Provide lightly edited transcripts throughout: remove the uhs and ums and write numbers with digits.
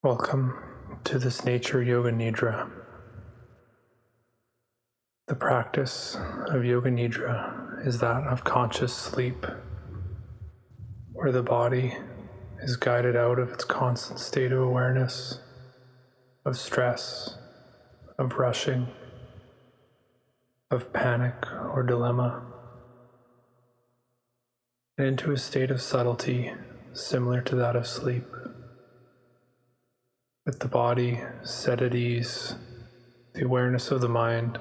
Welcome to this Nature Yoga Nidra. The practice of Yoga Nidra is that of conscious sleep, where the body is guided out of its constant state of awareness, of stress, of rushing, of panic or dilemma, and into a state of subtlety similar to that of sleep. With the body set at ease, the awareness of the mind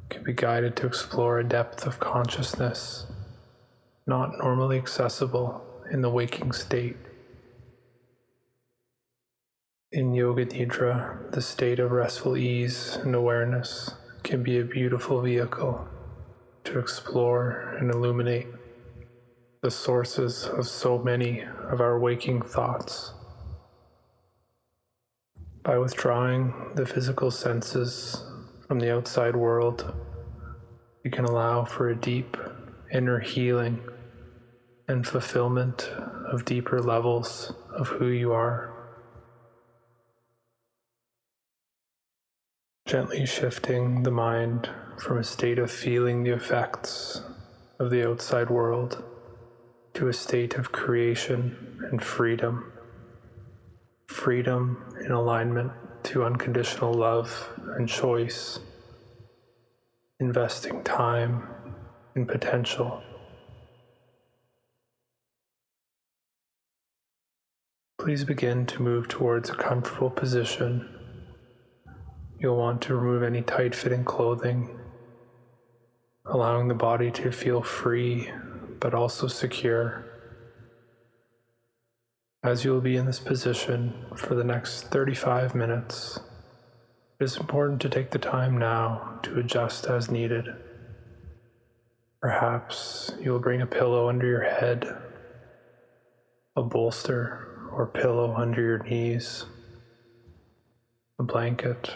can be guided to explore a depth of consciousness not normally accessible in the waking state. In Yoga Nidra, the state of restful ease and awareness can be a beautiful vehicle to explore and illuminate the sources of so many of our waking thoughts. By withdrawing the physical senses from the outside world, you can allow for a deep inner healing and fulfillment of deeper levels of who you are. Gently shifting the mind from a state of feeling the effects of the outside world to a state of creation and freedom. Freedom in alignment to unconditional love and choice, investing time in potential. Please begin to move towards a comfortable position. You'll want to remove any tight-fitting clothing, allowing the body to feel free but also secure. As you will be in this position for the next 35 minutes, it is important to take the time now to adjust as needed. Perhaps you will bring a pillow under your head, a bolster or pillow under your knees, a blanket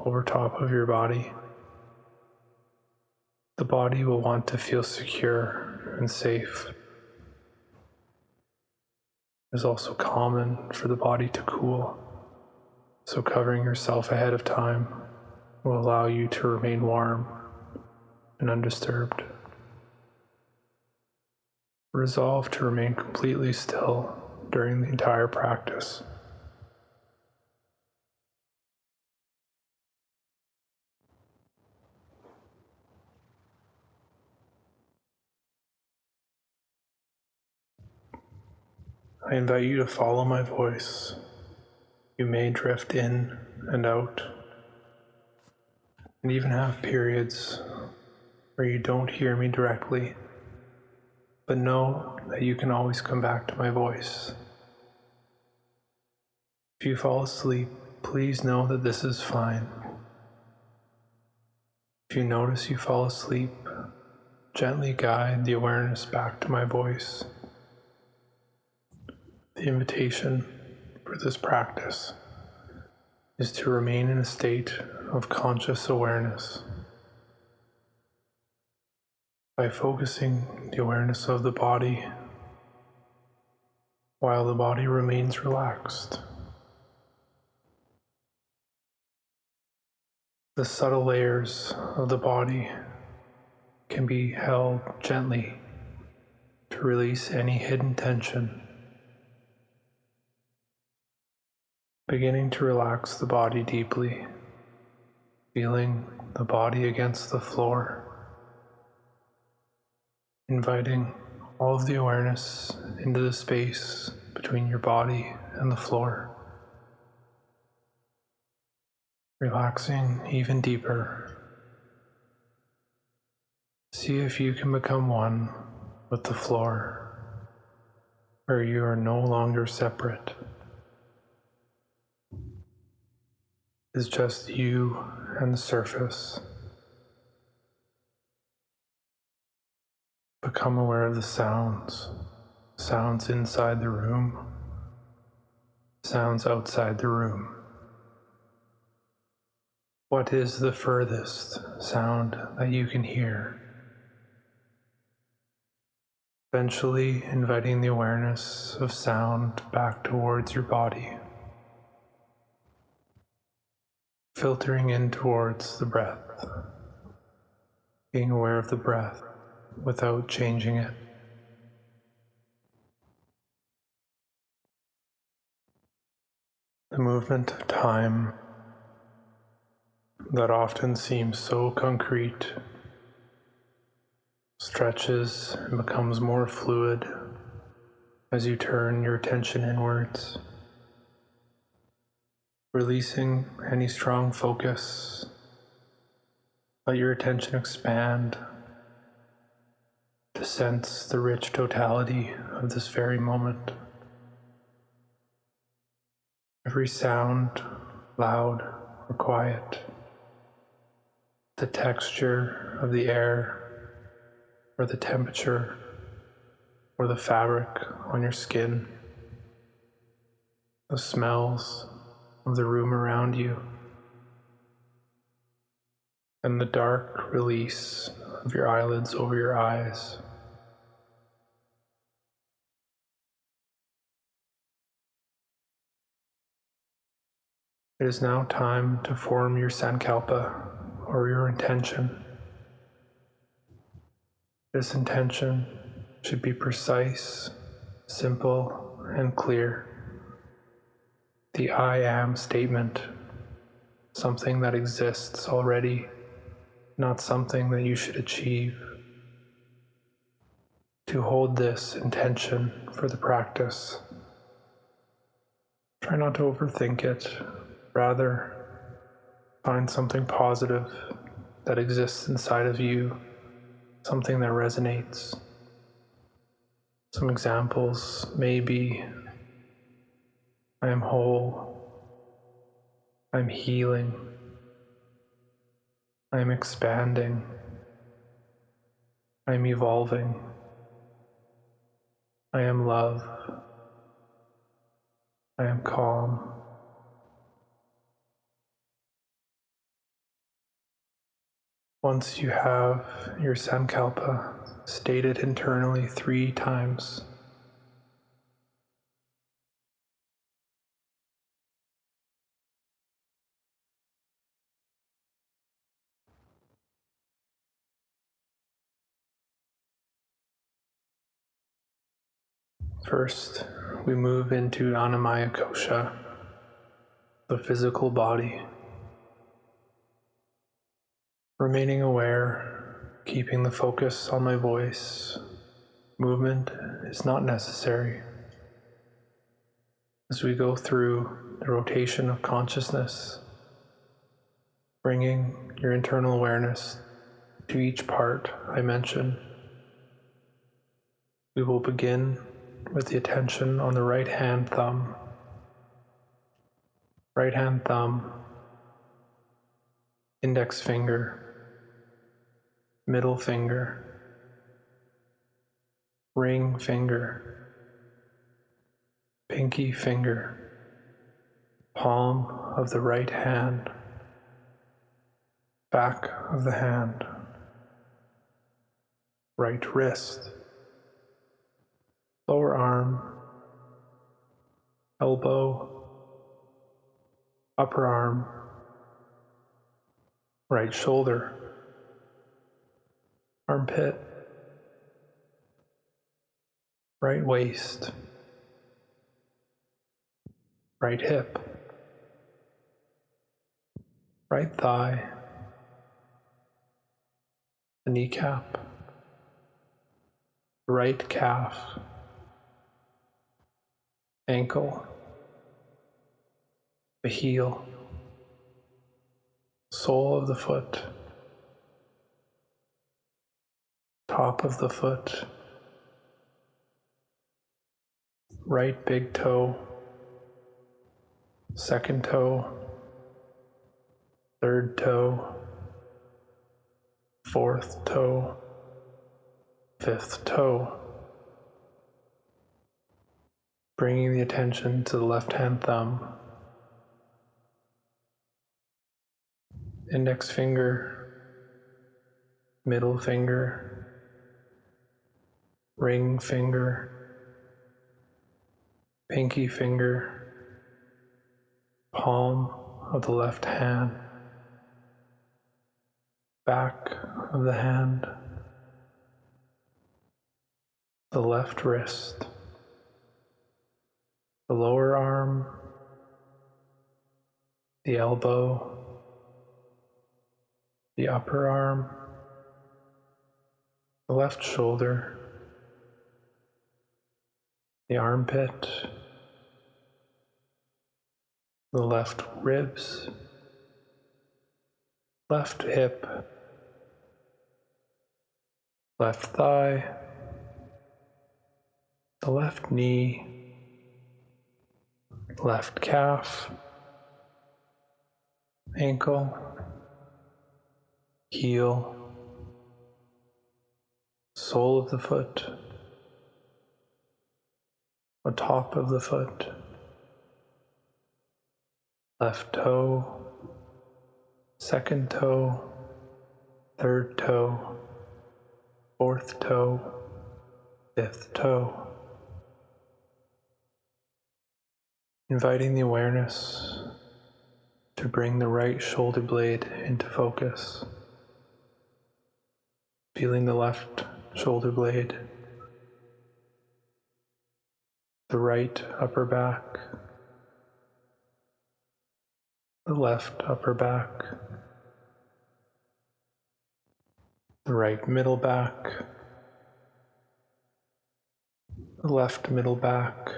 over top of your body. The body will want to feel secure and safe. It is also common for the body to cool, so covering yourself ahead of time will allow you to remain warm and undisturbed. Resolve to remain completely still during the entire practice. I invite you to follow my voice. You may drift in and out, and even have periods where you don't hear me directly, but know that you can always come back to my voice. If you fall asleep, please know that this is fine. If you notice you fall asleep, gently guide the awareness back to my voice. The invitation for this practice is to remain in a state of conscious awareness. By focusing the awareness of the body while the body remains relaxed. The subtle layers of the body can be held gently to release any hidden tension. Beginning to relax the body deeply, feeling the body against the floor, inviting all of the awareness into the space between your body and the floor, relaxing even deeper. See if you can become one with the floor, where you are no longer separate. Is just you and the surface. Become aware of the sounds inside the room, sounds outside the room. What is the furthest sound that you can hear? Eventually inviting the awareness of sound back towards your body. filtering in towards the breath, being aware of the breath without changing it. The movement of time that often seems so concrete stretches and becomes more fluid as you turn your attention inwards, releasing any strong focus. Let your attention expand to sense the rich totality of this very moment. Every sound, loud or quiet, the texture of the air or the temperature or the fabric on your skin, the smells of the room around you, and the dark release of your eyelids over your eyes. It is now time to form your sankalpa, or your intention. This intention should be precise, simple, and clear. The I am statement, something that exists already, not something that you should achieve. To hold this intention for the practice, try not to overthink it. Rather, find something positive that exists inside of you, something that resonates. Some examples may be, I am whole, I'm healing, I'm expanding, I'm evolving, I am love, I am calm. Once you have your sankalpa stated internally 3 times, first, we move into Annamaya Kosha, the physical body. Remaining aware, keeping the focus on my voice, movement is not necessary. As we go through the rotation of consciousness, bringing your internal awareness to each part I mention, we will begin with the attention on the right hand thumb. Right hand thumb, index finger, middle finger, ring finger, pinky finger, palm of the right hand, back of the hand, right wrist, lower arm, elbow, upper arm, right shoulder, armpit, right waist, right hip, right thigh, the kneecap, right calf, ankle, the heel, sole of the foot, top of the foot, right big toe, second toe, third toe, fourth toe, fifth toe. Bringing the attention to the left hand thumb, index finger, middle finger, ring finger, pinky finger, palm of the left hand, back of the hand, the left wrist, the lower arm, the elbow, the upper arm, the left shoulder, the armpit, the left ribs, left hip, left thigh, the left knee, left calf, ankle, heel, sole of the foot, the top of the foot, left toe, second toe, third toe, fourth toe, fifth toe. Inviting the awareness to bring the right shoulder blade into focus. Feeling the left shoulder blade, the right upper back, the left upper back, the right middle back, the left middle back,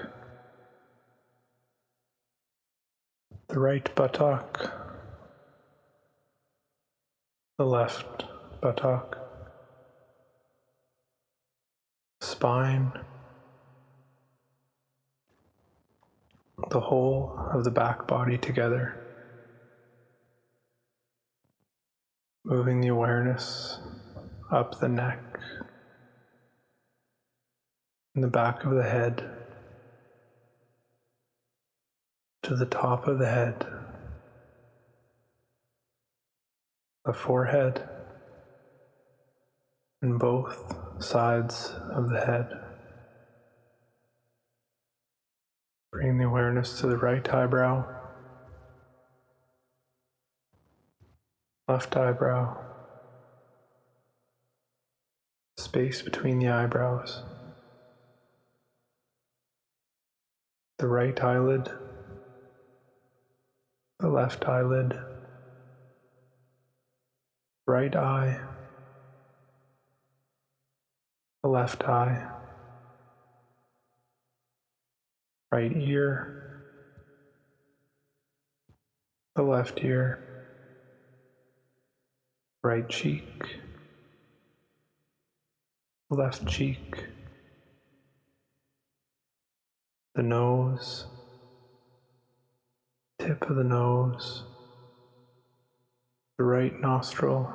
the right buttock, the left buttock, spine, the whole of the back body together. Moving the awareness up the neck, in the back of the head, to the top of the head, the forehead, and both sides of the head. Bring the awareness to the right eyebrow, left eyebrow, space between the eyebrows, the right eyelid, the left eyelid, right eye, the left eye, right ear, the left ear, right cheek, left cheek, the nose, tip of the nose, the right nostril,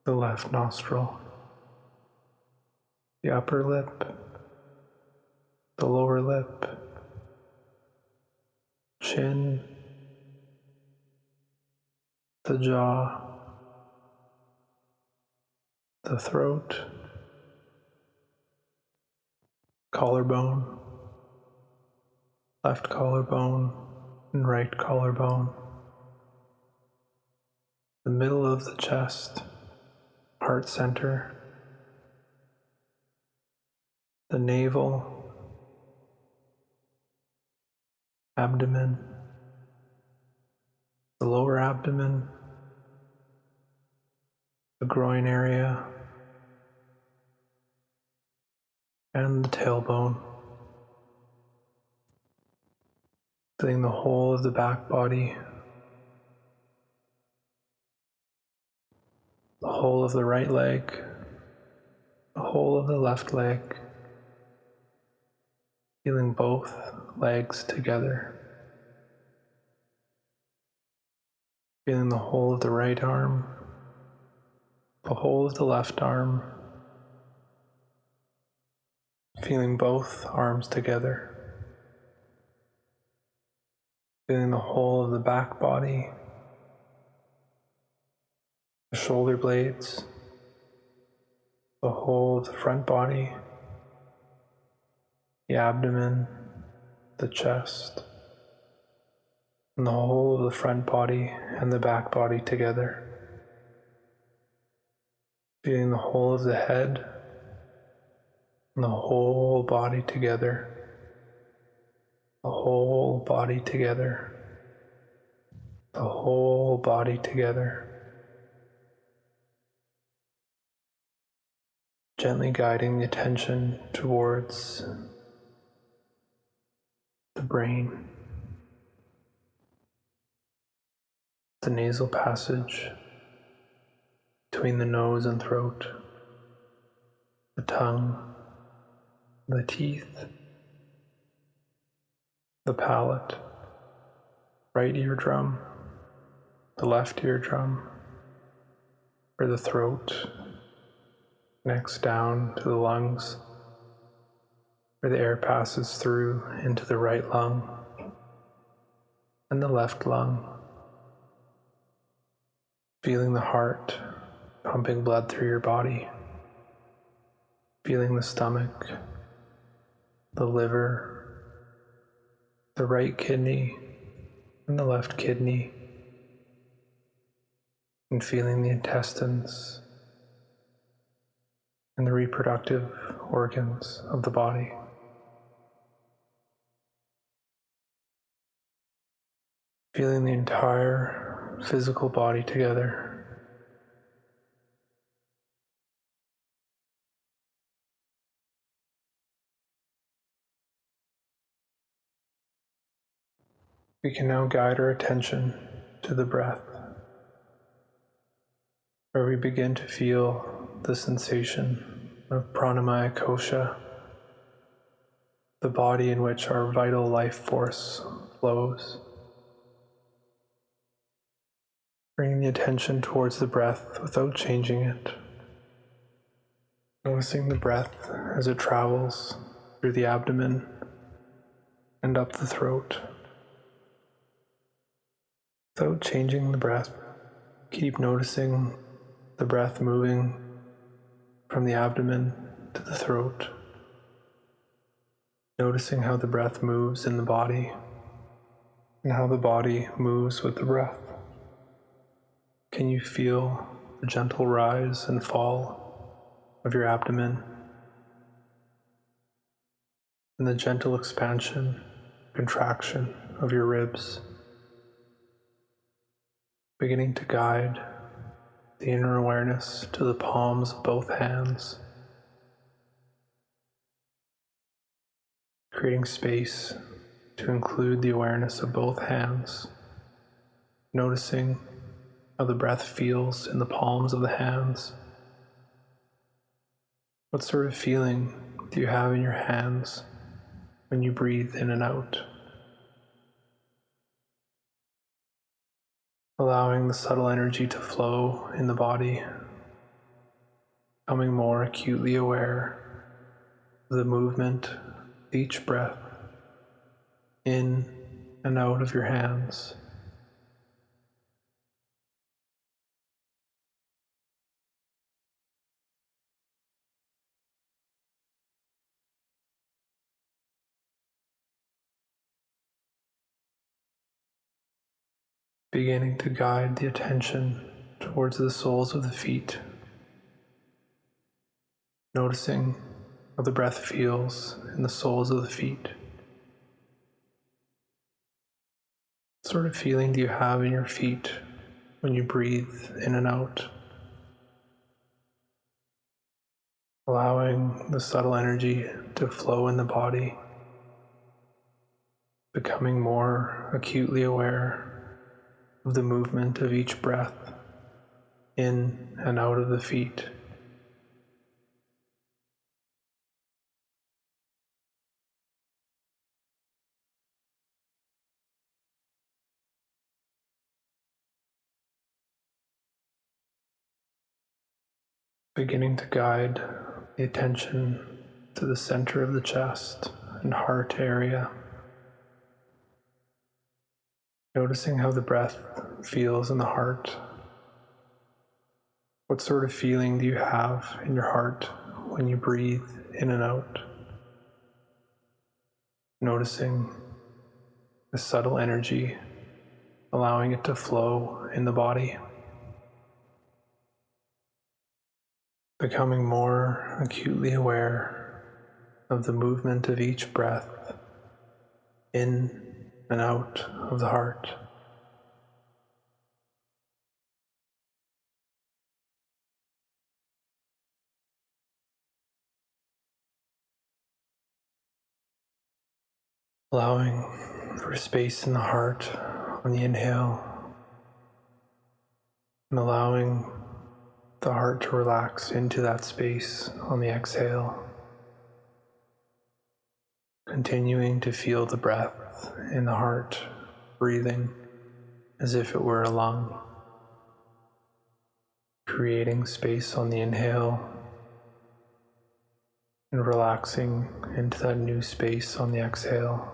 the left nostril, the upper lip, the lower lip, chin, the jaw, the throat, collarbone, left collarbone and right collarbone, the middle of the chest, heart center, the navel, abdomen, the lower abdomen, the groin area, and the tailbone. Feeling the whole of the back body, the whole of the right leg, the whole of the left leg, feeling both legs together, feeling the whole of the right arm, the whole of the left arm, feeling both arms together, feeling the whole of the back body, the shoulder blades, the whole of the front body, the abdomen, the chest, and the whole of the front body and the back body together. feeling the whole of the head and the whole body together, the whole body together, the whole body together. Gently guiding the attention towards the brain, the nasal passage between the nose and throat, the tongue, the teeth, the palate, right eardrum, the left eardrum, or the throat, next down to the lungs, where the air passes through into the right lung and the left lung, feeling the heart pumping blood through your body, feeling the stomach, the liver, the right kidney and the left kidney, and feeling the intestines and the reproductive organs of the body. Feeling the entire physical body together. We can now guide our attention to the breath, where we begin to feel the sensation of pranamaya kosha, the body in which our vital life force flows. Bringing the attention towards the breath without changing it. Noticing the breath as it travels through the abdomen and up the throat. Without changing the breath, keep noticing the breath moving from the abdomen to the throat. Noticing how the breath moves in the body and how the body moves with the breath. Can you feel the gentle rise and fall of your abdomen and the gentle expansion, contraction of your ribs, beginning to guide the inner awareness to the palms of both hands, creating space to include the awareness of both hands, noticing how the breath feels in the palms of the hands. What sort of feeling do you have in your hands when you breathe in and out? Allowing the subtle energy to flow in the body, becoming more acutely aware of the movement of each breath in and out of your hands. Beginning to guide the attention towards the soles of the feet, noticing how the breath feels in the soles of the feet. What sort of feeling do you have in your feet when you breathe in and out? Allowing the subtle energy to flow in the body, becoming more acutely aware of the movement of each breath in and out of the feet. Beginning to guide the attention to the center of the chest and heart area. Noticing how the breath feels in the heart. What sort of feeling do you have in your heart when you breathe in and out? Noticing the subtle energy, allowing it to flow in the body. becoming more acutely aware of the movement of each breath in and out of the heart. Allowing for space in the heart on the inhale, and allowing the heart to relax into that space on the exhale. Continuing to feel the breath in the heart, breathing as if it were a lung. Creating space on the inhale and relaxing into that new space on the exhale.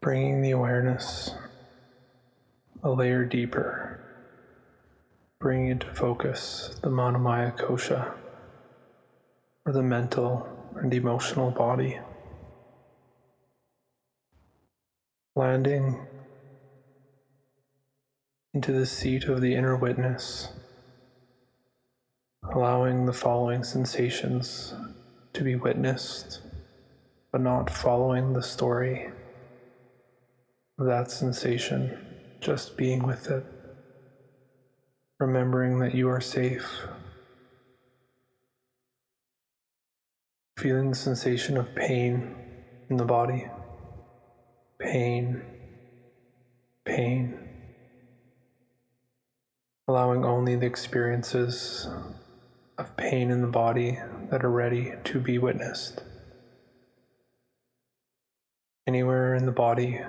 Bringing the awareness a layer deeper, bringing into focus the Manamaya Kosha, or the mental and emotional body. Landing into the seat of the inner witness, allowing the following sensations to be witnessed, but not following the story of that sensation, just being with it, remembering that you are safe, feeling the sensation of pain in the body, pain, pain, allowing only the experiences of pain in the body that are ready to be witnessed. Anywhere in the body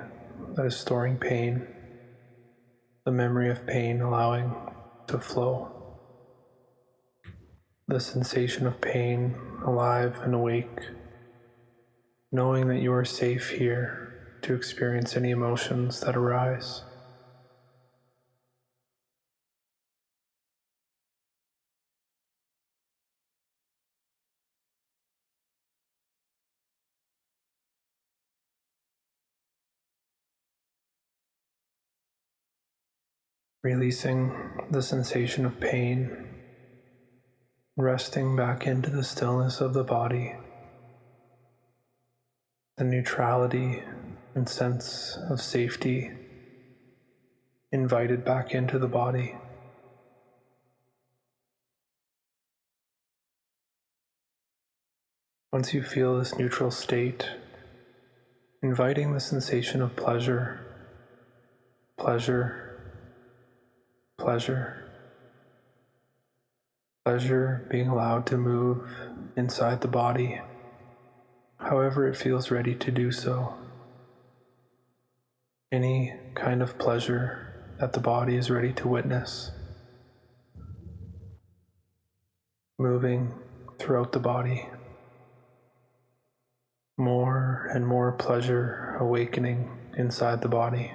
that is storing pain, the memory of pain allowing to flow. The sensation of pain alive and awake, knowing that you are safe here to experience any emotions that arise. Releasing the sensation of pain, resting back into the stillness of the body, the neutrality and sense of safety invited back into the body. Once you feel this neutral state, inviting the sensation of pleasure, pleasure, pleasure. Pleasure being allowed to move inside the body, however it feels ready to do so. Any kind of pleasure that the body is ready to witness. Moving throughout the body. More and more pleasure awakening inside the body.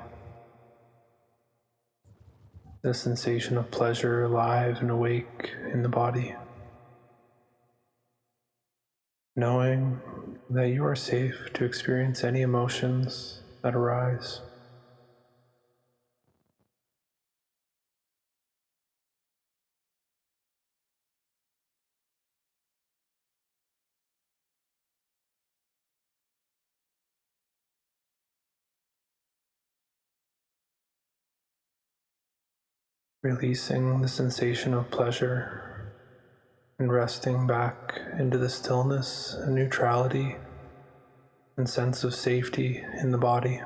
The sensation of pleasure alive and awake in the body. Knowing that you are safe to experience any emotions that arise. Releasing the sensation of pleasure and resting back into the stillness and neutrality and sense of safety in the body.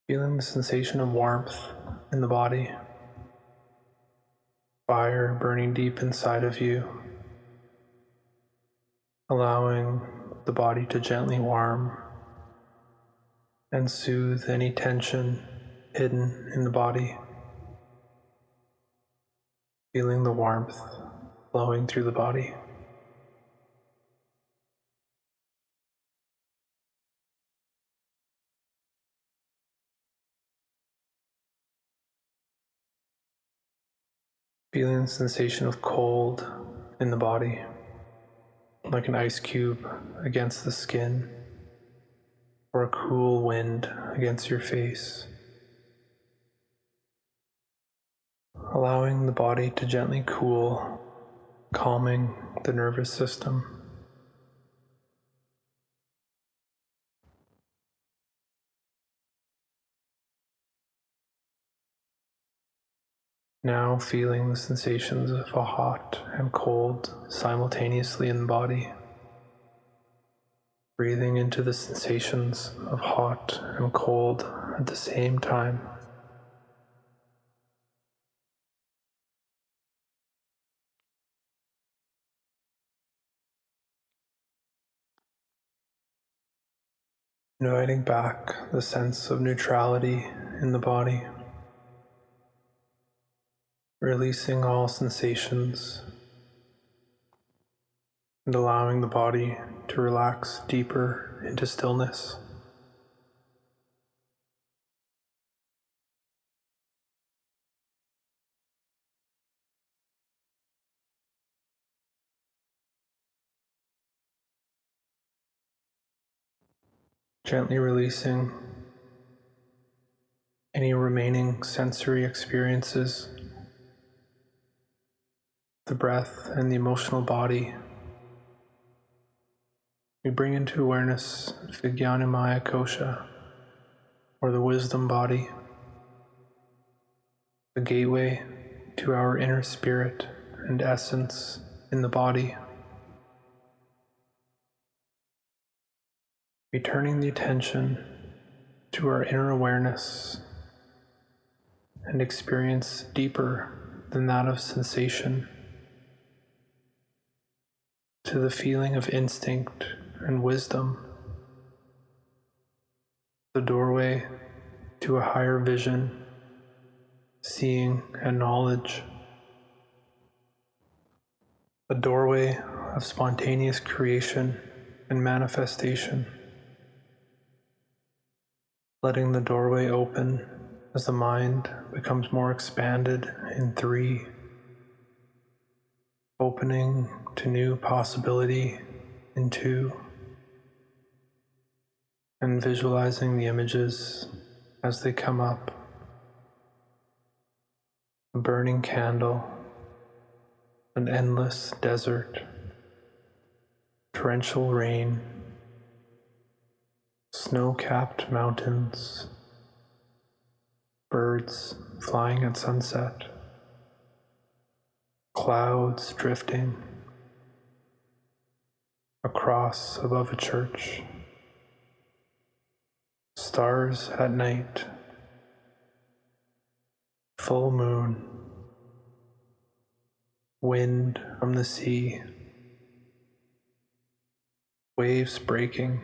Feeling the sensation of warmth in the body, fire burning deep inside of you, allowing the body to gently warm and soothe any tension hidden in the body. feeling the warmth flowing through the body. Feeling the sensation of cold in the body, like an ice cube against the skin, or a cool wind against your face. Allowing the body to gently cool, calming the nervous system. Now feeling the sensations of a hot and cold simultaneously in the body. Breathing into the sensations of hot and cold at the same time. Inviting back the sense of neutrality in the body. Releasing all sensations and allowing the body to relax deeper into stillness. Gently releasing any remaining sensory experiences, the breath and the emotional body. We bring into awareness Vijnanamaya Kosha, or the wisdom body, the gateway to our inner spirit and essence in the body. Returning the attention to our inner awareness and experience deeper than that of sensation, to the feeling of instinct and wisdom, the doorway to a higher vision, seeing and knowledge, a doorway of spontaneous creation and manifestation. Letting the doorway open as the mind becomes more expanded in 3, opening to new possibility in 2, and visualizing the images as they come up. A burning candle, an endless desert, torrential rain, snow-capped mountains, birds flying at sunset, clouds drifting, a cross above a church, stars at night, full moon, wind from the sea, waves breaking,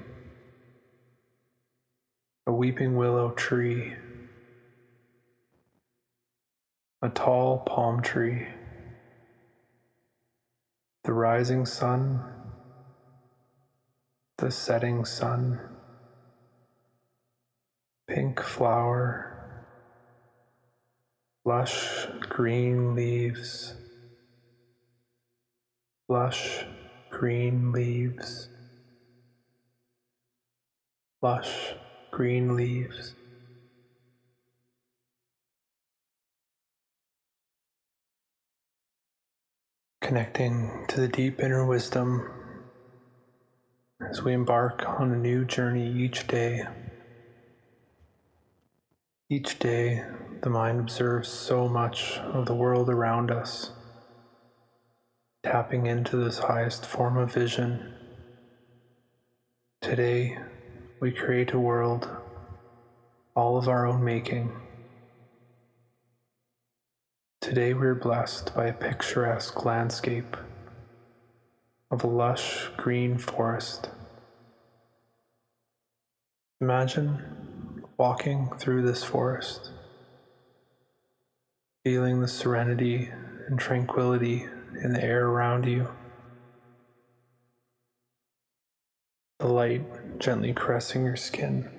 a weeping willow tree, a tall palm tree, the rising sun, the setting sun, pink flower, lush green leaves, lush green leaves, lush green leaves. Connecting to the deep inner wisdom as we embark on a new journey each day. Each day, the mind observes so much of the world around us, tapping into this highest form of vision. Today, we create a world all of our own making. Today, we're blessed by a picturesque landscape of a lush green forest. Imagine walking through this forest, feeling the serenity and tranquility in the air around you. The light gently caressing your skin.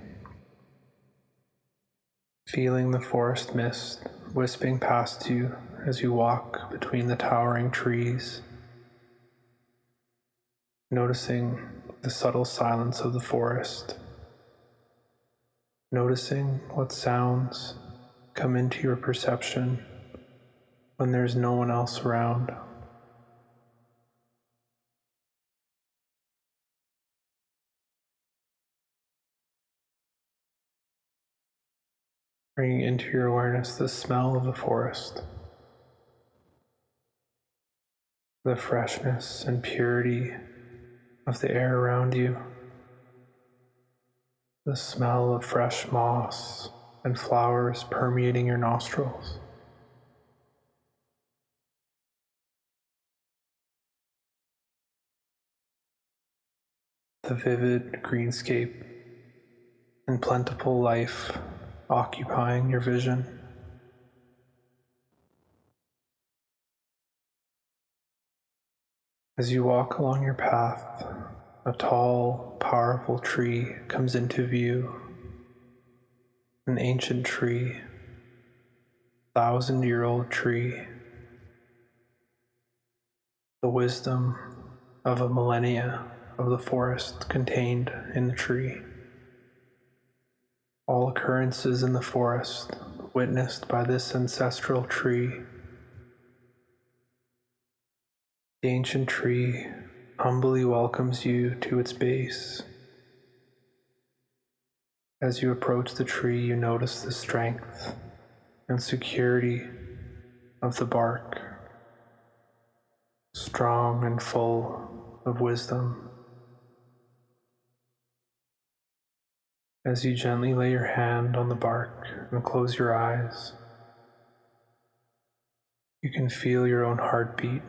Feeling the forest mist wisping past you as you walk between the towering trees. Noticing the subtle silence of the forest. Noticing what sounds come into your perception when there's no one else around. Bringing into your awareness the smell of the forest, the freshness and purity of the air around you, the smell of fresh moss and flowers permeating your nostrils. The vivid greenscape and plentiful life occupying your vision. As you walk along your path, a tall, powerful tree comes into view. An ancient tree, 1,000-year-old tree, the wisdom of a millennia of the forest contained in the tree. All occurrences in the forest witnessed by this ancestral tree. The ancient tree humbly welcomes you to its base. As you approach the tree, you notice the strength and security of the bark, strong and full of wisdom. As you gently lay your hand on the bark and close your eyes, you can feel your own heartbeat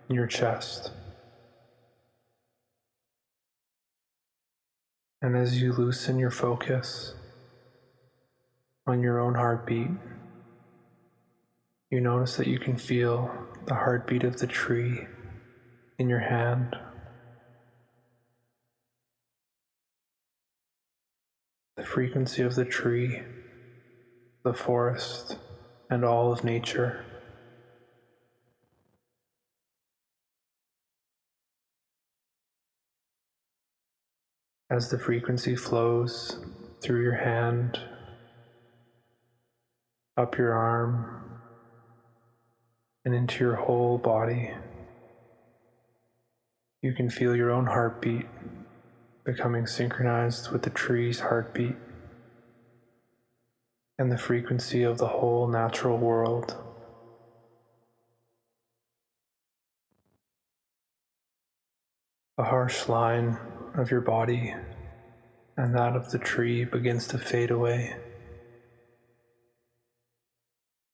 in your chest. And as you loosen your focus on your own heartbeat, you notice that you can feel the heartbeat of the tree in your hand. The frequency of the tree, the forest, and all of nature. As the frequency flows through your hand, up your arm, and into your whole body, you can feel your own heartbeat becoming synchronized with the tree's heartbeat and the frequency of the whole natural world. The harsh line of your body and that of the tree begins to fade away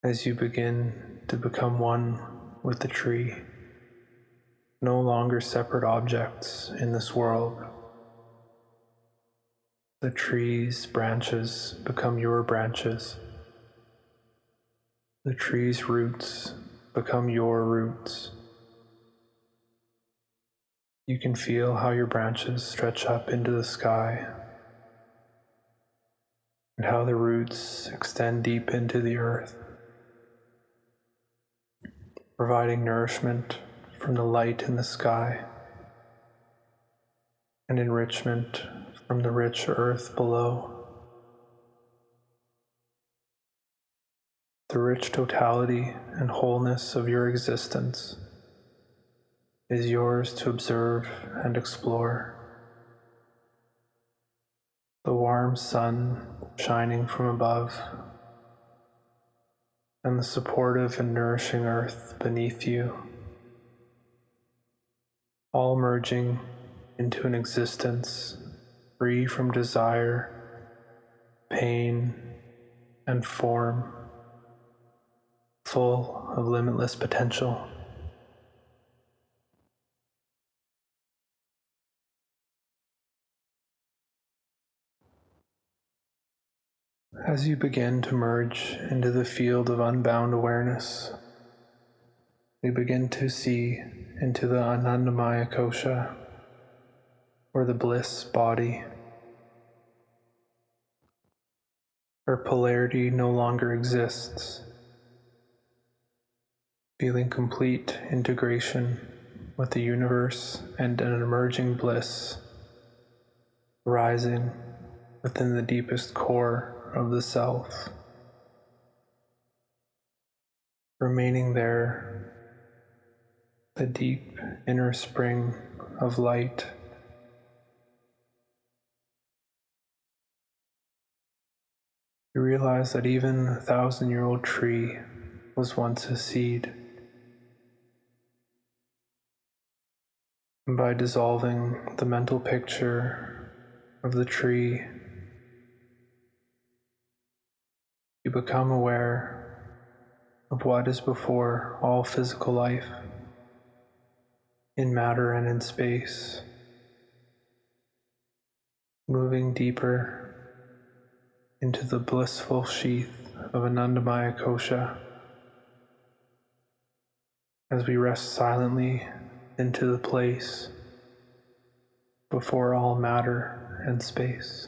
as you begin to become one with the tree, no longer separate objects in this world. The tree's branches become your branches. The tree's roots become your roots. You can feel how your branches stretch up into the sky and how the roots extend deep into the earth, providing nourishment from the light in the sky and enrichment from the rich earth below. The rich totality and wholeness of your existence is yours to observe and explore. The warm sun shining from above, and the supportive and nourishing earth beneath you, all merging into an existence free from desire, pain, and form, full of limitless potential. As you begin to merge into the field of unbound awareness, we begin to see into the Anandamaya Kosha, or the bliss body, where polarity no longer exists, feeling complete integration with the universe and an emerging bliss rising within the deepest core of the self, remaining there, the deep inner spring of light. You realize that even a 1,000-year-old tree was once a seed. And by dissolving the mental picture of the tree, you become aware of what is before all physical life, in matter and in space, moving deeper into the blissful sheath of Anandamaya Kosha as we rest silently into the place before all matter and space.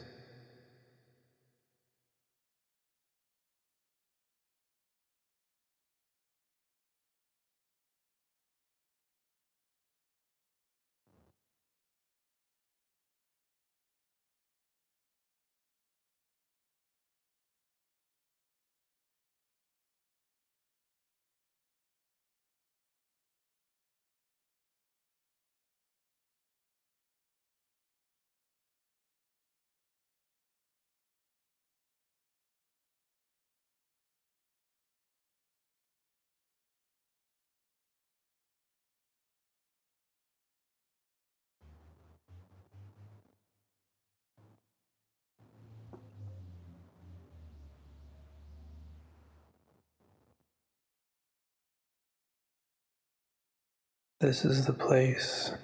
This is the place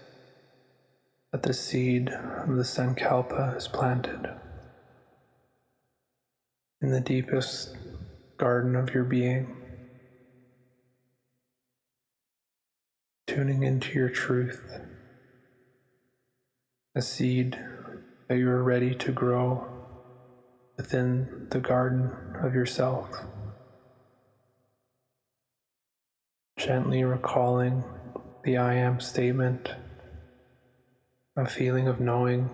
that the seed of the Sankalpa is planted, in the deepest garden of your being, tuning into your truth, a seed that you are ready to grow within the garden of yourself, gently recalling the I am statement, a feeling of knowing,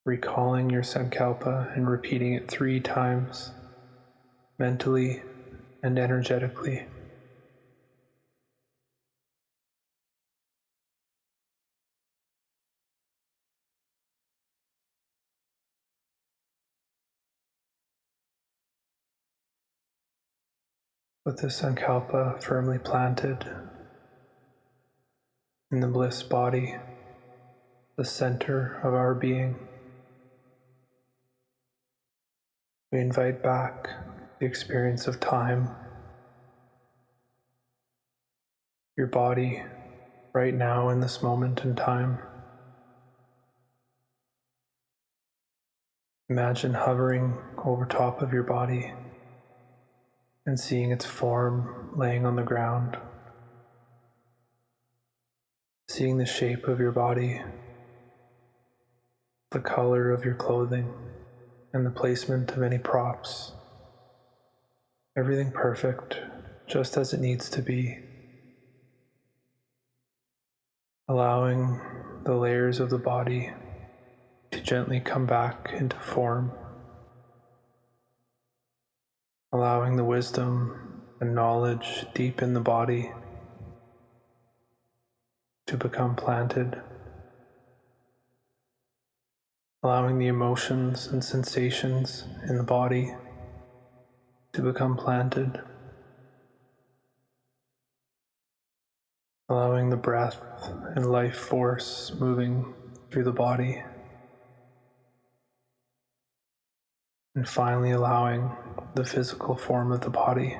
recalling your Sankalpa and repeating it 3 times, mentally and energetically. With the Sankalpa firmly planted in the bliss body, the center of our being, we invite back the experience of time, your body right now in this moment in time. Imagine hovering over top of your body and seeing its form laying on the ground, seeing the shape of your body, the color of your clothing, and the placement of any props. Everything perfect, just as it needs to be. Allowing the layers of the body to gently come back into form. Allowing the wisdom and knowledge deep in the body to become planted. Allowing the emotions and sensations in the body to become planted. Allowing the breath and life force moving through the body. And finally allowing the physical form of the body,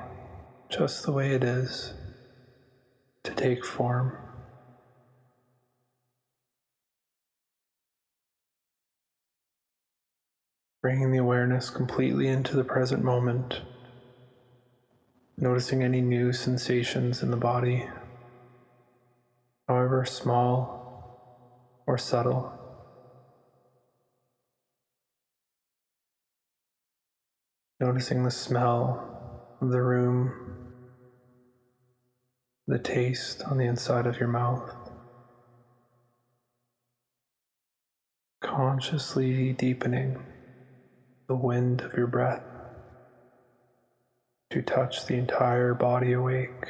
just the way it is, to take form. Bringing the awareness completely into the present moment, noticing any new sensations in the body, however small or subtle. Noticing the smell of the room, the taste on the inside of your mouth. Consciously deepening the wind of your breath to touch the entire body awake.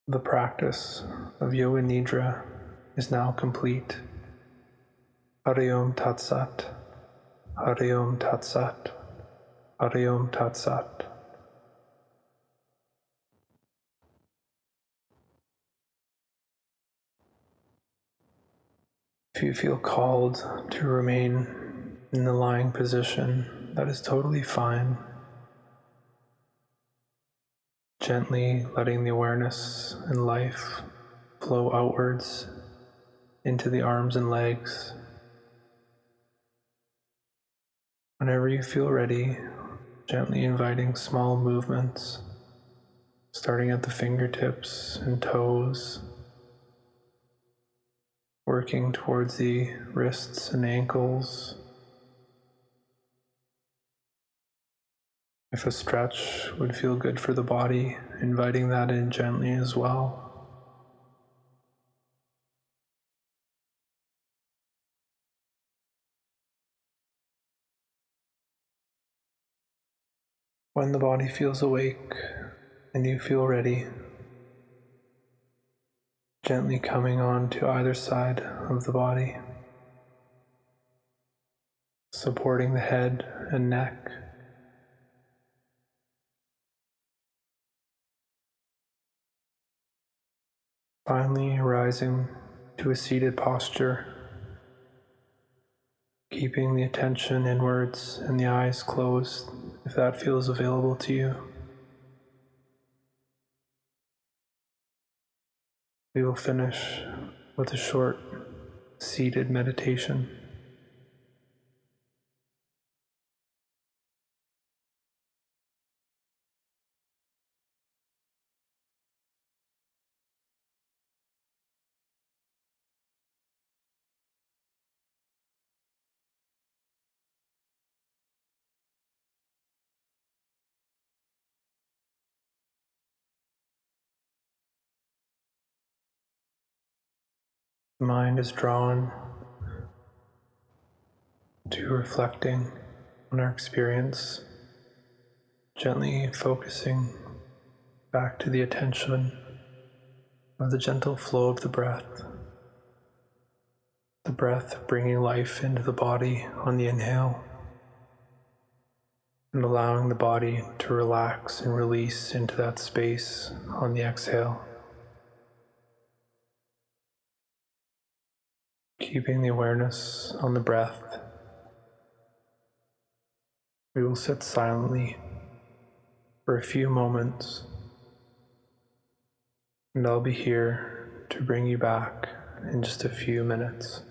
The practice of Yoga Nidra is now complete. Hari Om Tat Sat, Hari Om Tat Sat, Hari Om Tat Sat. If you feel called to remain in the lying position, that is totally fine. Gently letting the awareness and life flow outwards into the arms and legs. Whenever you feel ready, gently inviting small movements, starting at the fingertips and toes, working towards the wrists and ankles. If a stretch would feel good for the body, inviting that in gently as well. When the body feels awake and you feel ready, gently coming on to either side of the body, supporting the head and neck. Finally rising to a seated posture, keeping the attention inwards and the eyes closed if that feels available to you. We will finish with a short seated meditation. The mind is drawn to reflecting on our experience, gently focusing back to the attention of the gentle flow of the breath bringing life into the body on the inhale, and allowing the body to relax and release into that space on the exhale. Keeping the awareness on the breath, we will sit silently for a few moments, and I'll be here to bring you back in just a few minutes.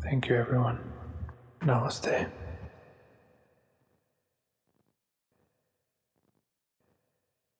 Thank you, everyone. Namaste.